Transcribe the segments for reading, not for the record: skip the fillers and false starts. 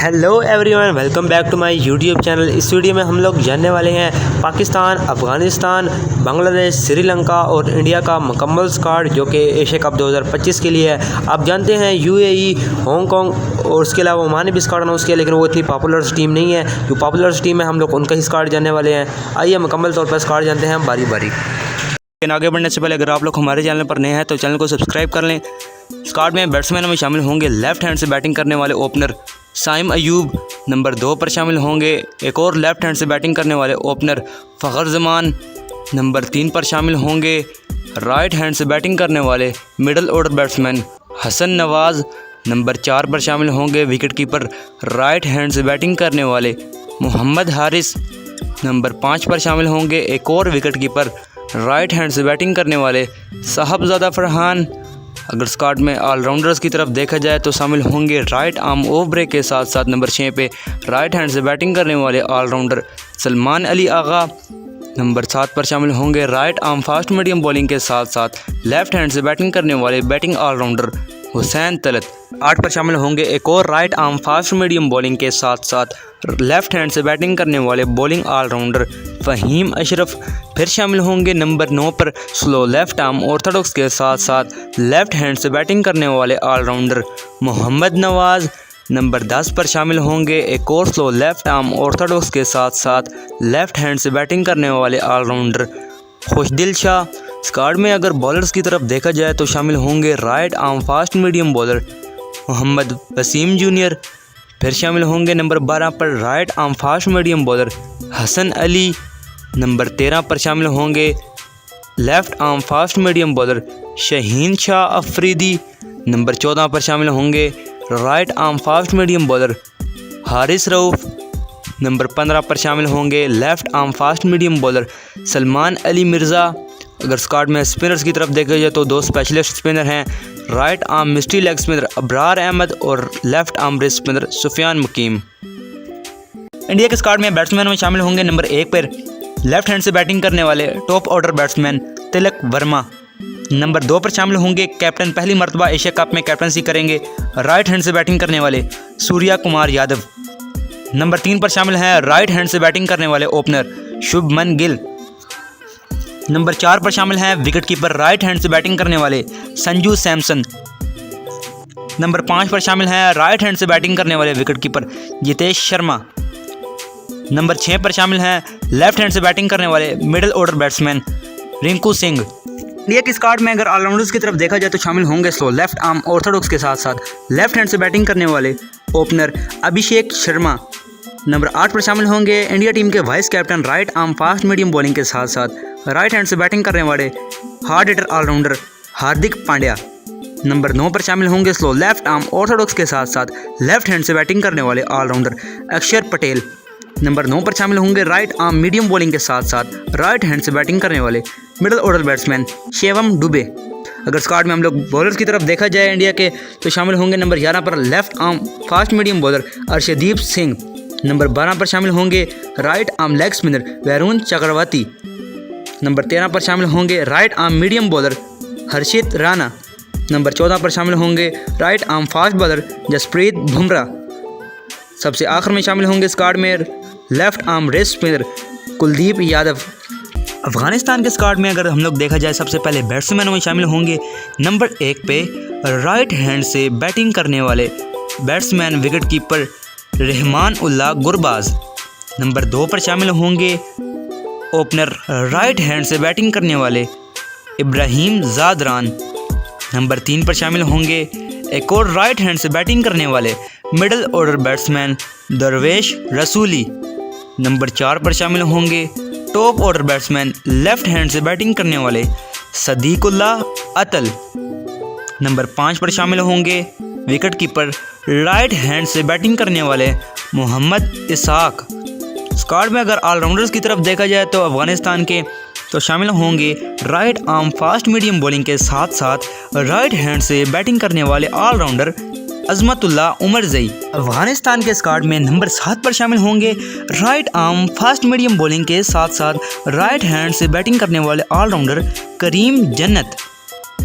Hello everyone, welcome back to my YouTube channel. इस video में हम लोग जानने वाले हैं पाकिस्तान, अफ़गानिस्तान, बांग्लादेश, श्रीलंका और इंडिया का मुकम्मल स्क्वाड जो कि एशिया कप 2025 के लिए है। आप जानते हैं यूएई, हांगकांग और उसके अलावा ओमान ने भी स्क्वाड अनाउंस किया, लेकिन वो इतनी पॉपुलर टीम नहीं है। जो पॉपुलर टीम है हम लोग उनका ही स्क्वाड जानने वाले हैं। आइए मुकम्मल तौर पर स्क्वाड जानते हैं बारी बारी। लेकिन आगे बढ़ने से पहले अगर आप लोग हमारे चैनल पर नए हैं तो चैनल को सब्सक्राइब कर लें। स्क्वाड में बैट्समैनों में शामिल होंगे लेफ्ट हैंड से बैटिंग करने वाले ओपनर साइम अयूब, नंबर 2 पर शामिल होंगे एक और लेफ्ट हैंड से बैटिंग करने वाले ओपनर फ़खर जमान, नंबर 3 पर शामिल होंगे राइट हैंड से बैटिंग करने वाले मिडल ऑर्डर बैट्समैन हसन नवाज़, नंबर 4 पर शामिल होंगे विकेट कीपर राइट हैंड से बैटिंग करने वाले मोहम्मद हारिस, नंबर 5 पर शामिल होंगे एक और विकेट कीपर राइट हैंड से बैटिंग करने वाले साहबजादा फरहान। अगर स्क्वाड में ऑलराउंडर्स की तरफ देखा जाए तो शामिल होंगे राइट आर्म ऑफ ब्रेक के साथ साथ नंबर 6 पे राइट हैंड से बैटिंग करने वाले ऑलराउंडर सलमान अली आगा, नंबर 7 पर शामिल होंगे right arm fast medium bowling के साथ साथ लेफ्ट हैंड से बैटिंग करने वाले बैटिंग ऑलराउंडर हुसैन तलत, 8 पर शामिल होंगे एक और right arm fast medium bowling के साथ साथ लेफ्ट हैंड से बैटिंग करने वाले बॉलिंग ऑलराउंडर फ़हीम अशरफ। फिर शामिल होंगे नंबर 9 पर स्लो लेफ्ट आर्म ऑर्थोडॉक्स के साथ साथ लेफ्ट हैंड से बैटिंग करने वाले ऑलराउंडर मोहम्मद नवाज़, नंबर 10 पर शामिल होंगे एक और स्लो लेफ्ट आर्म ऑर्थोडॉक्स के साथ साथ लेफ्ट हैंड से बैटिंग करने वाले ऑलराउंडर खुशदिल शाह। स्क्वाड में अगर बॉलर्स की तरफ देखा जाए तो शामिल होंगे right arm fast medium bowler Mohammad Wasim junior. फिर शामिल होंगे नंबर 12 पर right arm fast medium bowler Hasan Ali, number 13 पर शामिल होंगे left arm fast medium bowler Shaheen Shah Afridi, number 14 पर शामिल होंगे right arm fast medium bowler Haris Rauf, number 15 पर शामिल होंगे left arm fast medium bowler Salman Ali Mirza. अगर स्क्वाड में स्पिनर्स की तरफ देखा जाए तो 2 स्पेशलिस्ट स्पिनर हैं, right arm mystery leg spinner Abrar Ahmed और left arm wrist spinner Sufiyan Muqeem. India के स्क्वाड में बैट्समैन में शामिल होंगे नंबर 1 पर लेफ्ट हैंड से बैटिंग करने वाले top order batsman Tilak Varma, number 2 पर शामिल होंगे कैप्टन पहली मरतबा एशिया कप में कैप्टनसी करेंगे राइट हैंड से बैटिंग करने वाले सूर्या कुमार यादव, नंबर 3 पर शामिल हैं राइट हैंड से बैटिंग करने वाले ओपनर शुभमन गिल, नंबर 4 पर शामिल हैं विकेट कीपर राइट हैंड से बैटिंग करने वाले संजू सैमसन, नंबर 5 पर शामिल हैं राइट हैंड से बैटिंग करने वाले wicket keeper Jitesh Sharma, number 6 पर शामिल हैं लेफ्ट हैंड से बैटिंग करने वाले middle order batsman Rinku Singh. India की स्क्वाड में अगर ऑलराउंडर्स की तरफ देखा जाए तो शामिल होंगे स्लो लेफ्ट आर्म ऑर्थोडॉक्स के साथ साथ लेफ्ट हैंड से बैटिंग करने वाले ओपनर अभिषेक शर्मा, नंबर 8 पर शामिल होंगे इंडिया टीम के vice captain right arm fast medium bowling के साथ साथ राइट हैंड से बैटिंग करने वाले hard hitter allrounder Hardik Pandya, number 9 पर शामिल होंगे स्लो लेफ्ट आर्म ऑर्थोडॉक्स के साथ साथ लेफ्ट हैंड से बैटिंग करने वाले ऑलराउंडर अक्षर पटेल, नंबर 9 पर शामिल होंगे राइट आर्म मीडियम बॉलिंग के साथ साथ राइट हैंड से बैटिंग करने वाले middle order batsman Shivam Dubey. अगर स्क्वाड में हम लोग बॉलर्स की तरफ देखा जाए इंडिया के तो शामिल होंगे नंबर 11 पर left arm fast medium bowler Arshdeep Singh, number 12 पर शामिल होंगे right arm leg spinner Varun Chakravarthy, number 13 पर शामिल होंगे right arm medium bowler Harshit Rana, number 14 पर शामिल होंगे right arm fast bowler Jasprit Bumrah. सबसे आखिर में शामिल होंगे स्क्वाड में left arm wrist spinner Kuldeep Yadav. Afghanistan के स्क्वाड में अगर हम लोग देखा जाए सबसे पहले बैट्समैनों में शामिल होंगे नंबर 1 पे राइट हैंड से बैटिंग करने वाले batsman wicket keeper Rahman Ullah Gurbaz, number 2 पर शामिल होंगे ओपनर राइट हैंड से बैटिंग करने वाले इब्राहिम ज़ादरान, नंबर 3 पर शामिल होंगे एक और राइट हैंड से बैटिंग करने वाले मिडिल ऑर्डर बैट्समैन दरवेश रसूली, नंबर 4 पर शामिल होंगे top order batsman left hand से बैटिंग करने वाले सदीकुल्लाह अतल, नंबर 5 पर शामिल होंगे विकेट कीपर राइट हैंड से बैटिंग करने वाले मोहम्मद इसाक। स्क्वाड में अगर ऑलराउंडर्स की तरफ देखा जाए तो अफ़गानिस्तान के तो शामिल होंगे right arm fast medium bowling के साथ साथ राइट हैंड से बैटिंग करने वाले ऑलराउंडर अजमतुल्लाह उमरजई। अफ़गानिस्तान के स्क्वाड में नंबर 7 पर शामिल होंगे right arm fast medium bowling के साथ साथ राइट हैंड से बैटिंग करने वाले ऑलराउंडर करीम जन्नत,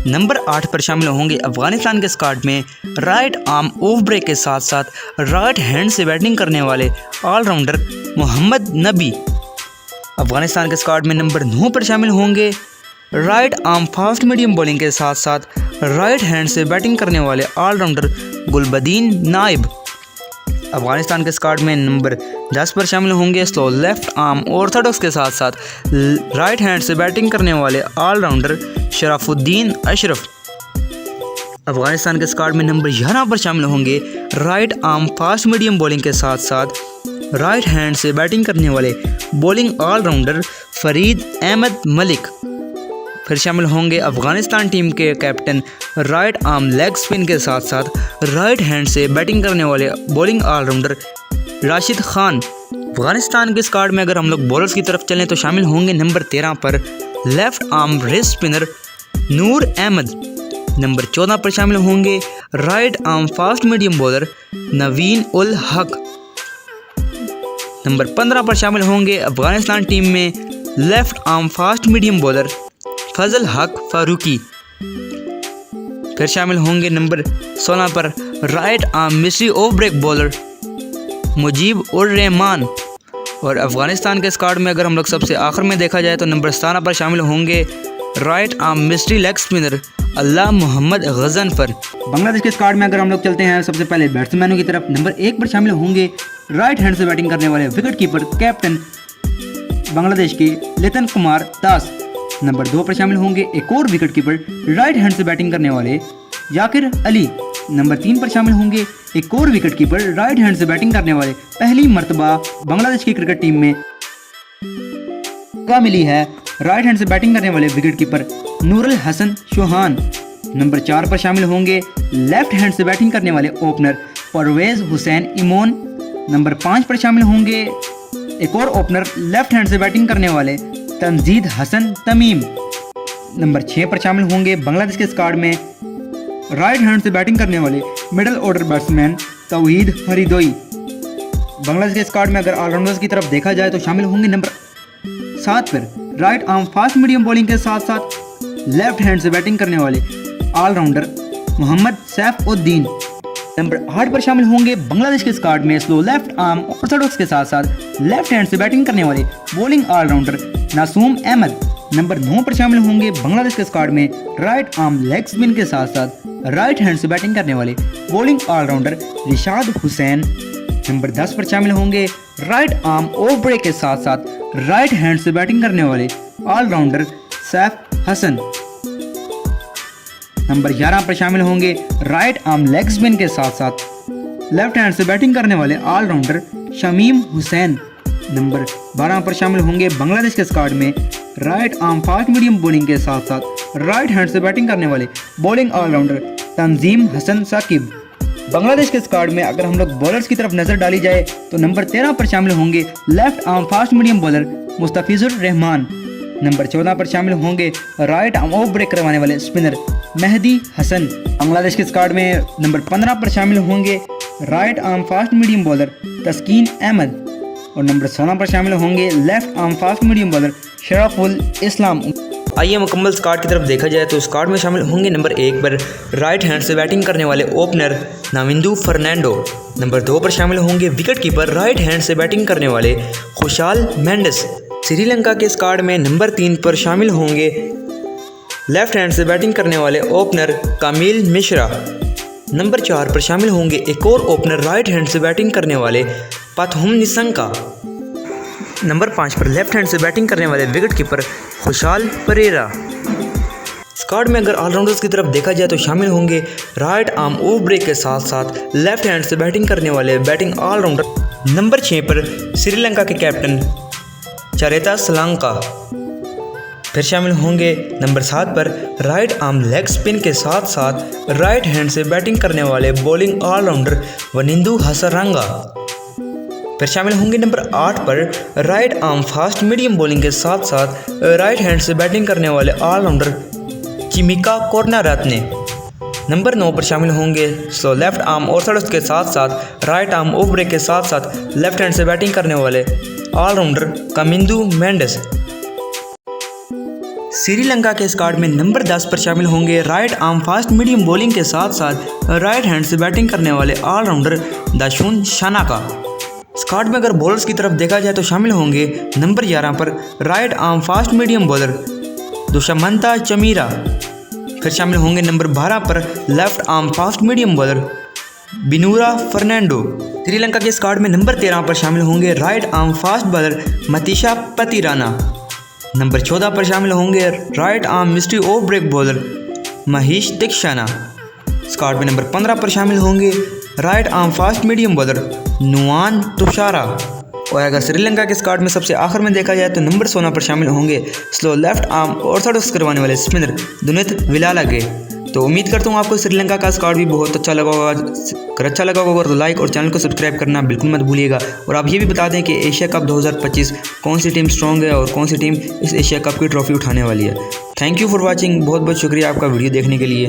नंबर 8 पर शामिल होंगे अफगानिस्तान के स्क्वाड में राइट आर्म ऑफ ब्रेक के साथ साथ राइट हैंड से बैटिंग करने वाले ऑलराउंडर मोहम्मद नबी। अफगानिस्तान के स्क्वाड में नंबर 9 पर शामिल होंगे right arm fast medium bowling के साथ साथ राइट हैंड से बैटिंग करने वाले ऑलराउंडर गुलबदीन नाइब। अफगानिस्तान के स्क्वाड में नंबर 10 पर शामिल होंगे स्लो लेफ्ट आर्म ऑर्थोडॉक्स के साथ साथ राइट हैंड से बैटिंग करने वाले ऑलराउंडर शराफुद्दीन अशरफ। अफगानिस्तान के स्क्वाड में नंबर 11 पर शामिल होंगे right arm fast medium bowling के साथ साथ राइट हैंड से बैटिंग करने वाले बॉलिंग ऑलराउंडर फरीद अहमद मलिक। फिर शामिल होंगे अफगानिस्तान टीम के captain right arm leg spin के साथ साथ राइट हैंड से बैटिंग करने वाले बॉलिंग ऑलराउंडर राशिद खान। अफगानिस्तान के स्क्वाड में अगर हम लोग बॉलर्स की तरफ चलें तो शामिल होंगे नंबर 13 पर left arm wrist spinner Noor Ahmad. Number 14 पर शामिल होंगे right arm fast medium bowler Naveen ul Haq. Number 15 पर शामिल होंगे अफगानिस्तान टीम में left arm fast medium bowler Fazal Haq Farooqi. फिर शामिल होंगे नंबर 16 पर right arm mystery off break bowler Mujeeb ur Rahman. और अफगानिस्तान के स्क्वाड में अगर हम लोग सबसे आखिर में देखा जाए तो नंबर 17 पर शामिल होंगे right arm mystery leg spinner Allah Mohammad Ghazanfar. Bangladesh के स्क्वाड में अगर हम लोग चलते हैं सबसे पहले बैट्समैनों की तरफ, नंबर 1 पर शामिल होंगे राइट हैंड से बैटिंग करने वाले विकेट कीपर कैप्टन बांग्लादेश के लितन कुमार दास। नंबर 2 पर शामिल होंगे एक और विकेट कीपर राइट हैंड से बैटिंग करने वाले जाकिर अली। नंबर 3 पर शामिल होंगे एक और विकेट कीपर राइट हैंड से बैटिंग करने वाले पहली मर्तबा बांग्लादेश की क्रिकेट टीम में मिली है राइट हैंड से बैटिंग करने वाले wicket keeper Nurul Hasan Chauhan. Number 4 पर शामिल होंगे लेफ्ट हैंड से बैटिंग करने वाले ओपनर परवेज हुसैन इमोन। नंबर 5 पर शामिल होंगे एक और ओपनर लेफ्ट हैंड से बैटिंग करने वाले तंजीद हसन तमीम। नंबर 6 पर शामिल होंगे बांग्लादेश के स्क्वाड में राइट हैंड से बैटिंग करने वाले मिडिल ऑर्डर बैट्समैन तौहीद फरीदोई। बांग्लादेश के स्क्वाड में अगर ऑलराउंडर्स की तरफ देखा जाए तो शामिल होंगे नंबर 7 पर right arm fast medium bowling के साथ साथ लेफ्ट हैंड से बैटिंग करने वाले ऑलराउंडर मोहम्मद सैफुद्दीन। नंबर 8 पर शामिल होंगे बांग्लादेश के स्क्वाड में स्लो लेफ्ट आर्म ऑर्थोडॉक्स के साथ साथ लेफ्ट हैंड से बैटिंग करने वाले bowling allrounder Nasum Ahmad. Number 9 पर शामिल होंगे बांग्लादेश के स्क्वाड में राइट आर्म लेग स्पिन के साथ साथ राइट हैंड से बैटिंग करने वाले bowling allrounder Rishad Hossain. Number 10 पर शामिल होंगे राइट आर्म ऑफ ब्रेक के साथ साथ राइट हैंड से बैटिंग करने वाले ऑलराउंडर सैफ हसन। नंबर 11 पर शामिल होंगे राइट आर्म लेग स्पिन के साथ साथ लेफ्ट हैंड से बैटिंग करने वाले ऑलराउंडर शमीम हुसैन। नंबर 12 पर शामिल होंगे बांग्लादेश के स्क्वाड में right arm fast medium bowling के साथ साथ राइट हैंड से बैटिंग करने वाले बॉलिंग ऑलराउंडर तंजीम हसन साकिब। बांग्लादेश के स्क्वाड में अगर हम लोग बॉलर्स की तरफ नजर डाली जाए तो नंबर 13 पर शामिल होंगे left arm fast medium bowler Mustafizur Rahman. Number 14 पर शामिल होंगे राइट आर्म ऑफ ब्रेक करवाने वाले स्पिनर मेहदी हसन। बांग्लादेश के स्क्वाड में नंबर 15 पर शामिल होंगे right arm fast medium bowler Taskin Ahmed. और नंबर 16 पर शामिल होंगे left arm fast medium bowler Shoriful Islam. आइए मुकम्मल स्क्वाड की तरफ देखा जाए तो स्क्वाड में शामिल होंगे नंबर 1 पर राइट हैंड से बैटिंग करने वाले ओपनर नाविंदु फर्नांडो। नंबर 2 पर शामिल होंगे विकेट कीपर राइट हैंड से बैटिंग करने वाले खुशाल मेंडिस। श्रीलंका के स्क्वाड में नंबर 3 पर शामिल होंगे लेफ्ट हैंड से बैटिंग करने वाले ओपनर कामिल मिश्रा। नंबर 4 पर शामिल होंगे एक और ओपनर राइट हैंड से बैटिंग करने वाले पाथुम निसंका। नंबर 5 पर लेफ्ट हैंड से बैटिंग करने वाले wicket keeper Kushal Perera. Squad में अगर ऑलराउंडर्स की तरफ देखा जाए तो शामिल होंगे राइट आर्म ऑफ ब्रेक के साथ साथ लेफ्ट हैंड से बैटिंग करने वाले बैटिंग ऑलराउंडर। नंबर 6 पर श्रीलंका के कैप्टन चरेता सलांका। फिर शामिल होंगे नंबर 7 पर राइट आर्म लेग स्पिन के साथ साथ राइट हैंड से बैटिंग करने वाले बॉलिंग ऑलराउंडर वनिंदु हसरंगा। फिर शामिल होंगे नंबर 8 पर right arm fast medium bowling के साथ साथ राइट हैंड से बैटिंग करने वाले ऑलराउंडर चिमिका कोर्नारत्ने। नंबर 9 पर शामिल होंगे स्लो लेफ्ट आर्म ऑर्थोडॉक्स के साथ साथ राइट आर्म ऑफ ब्रेक के साथ साथ लेफ्ट हैंड से बैटिंग करने वाले ऑलराउंडर कामिंदु मेंडिस। श्रीलंका के स्क्वाड में नंबर 10 पर शामिल होंगे right arm fast medium bowling के साथ साथ राइट हैंड से बैटिंग करने वाले ऑलराउंडर दाशुन शानाका। स्क्वाड में अगर बॉलर्स की तरफ देखा जाए तो शामिल होंगे नंबर 11 पर right arm fast medium bowler Dushmantha Chameera. फिर शामिल होंगे नंबर 12 पर left arm fast medium bowler Binura Fernando. Sri Lanka के स्क्वाड में नंबर 13 पर शामिल होंगे right arm fast bowler Matheesha Pathirana. Number 14 पर शामिल होंगे right arm mystery off break bowler Maheesh Theekshana. Squad में नंबर 15 पर शामिल होंगे right arm fast medium bowler Nuwan Thushara. और अगर श्रीलंका के स्क्वाड में सबसे आखिर में देखा जाए तो नंबर 16 पर शामिल होंगे स्लो लेफ्ट आर्म ऑर्थोडॉक्स करवाने वाले स्पिनर दुनित विलालागे। तो उम्मीद करता हूँ आपको श्रीलंका का स्क्वाड भी बहुत अच्छा लगा होगा। अगर अच्छा लगा होगा तो लाइक और चैनल को सब्सक्राइब करना बिल्कुल मत भूलिएगा। और आप ये भी बता दें कि एशिया कप 2025 कौन सी टीम स्ट्रॉन्ग है और कौन सी टीम इस एशिया कप की ट्रॉफी उठाने वाली है। Thank you for watching. बहुत बहुत शुक्रिया आपका वीडियो देखने के लिए।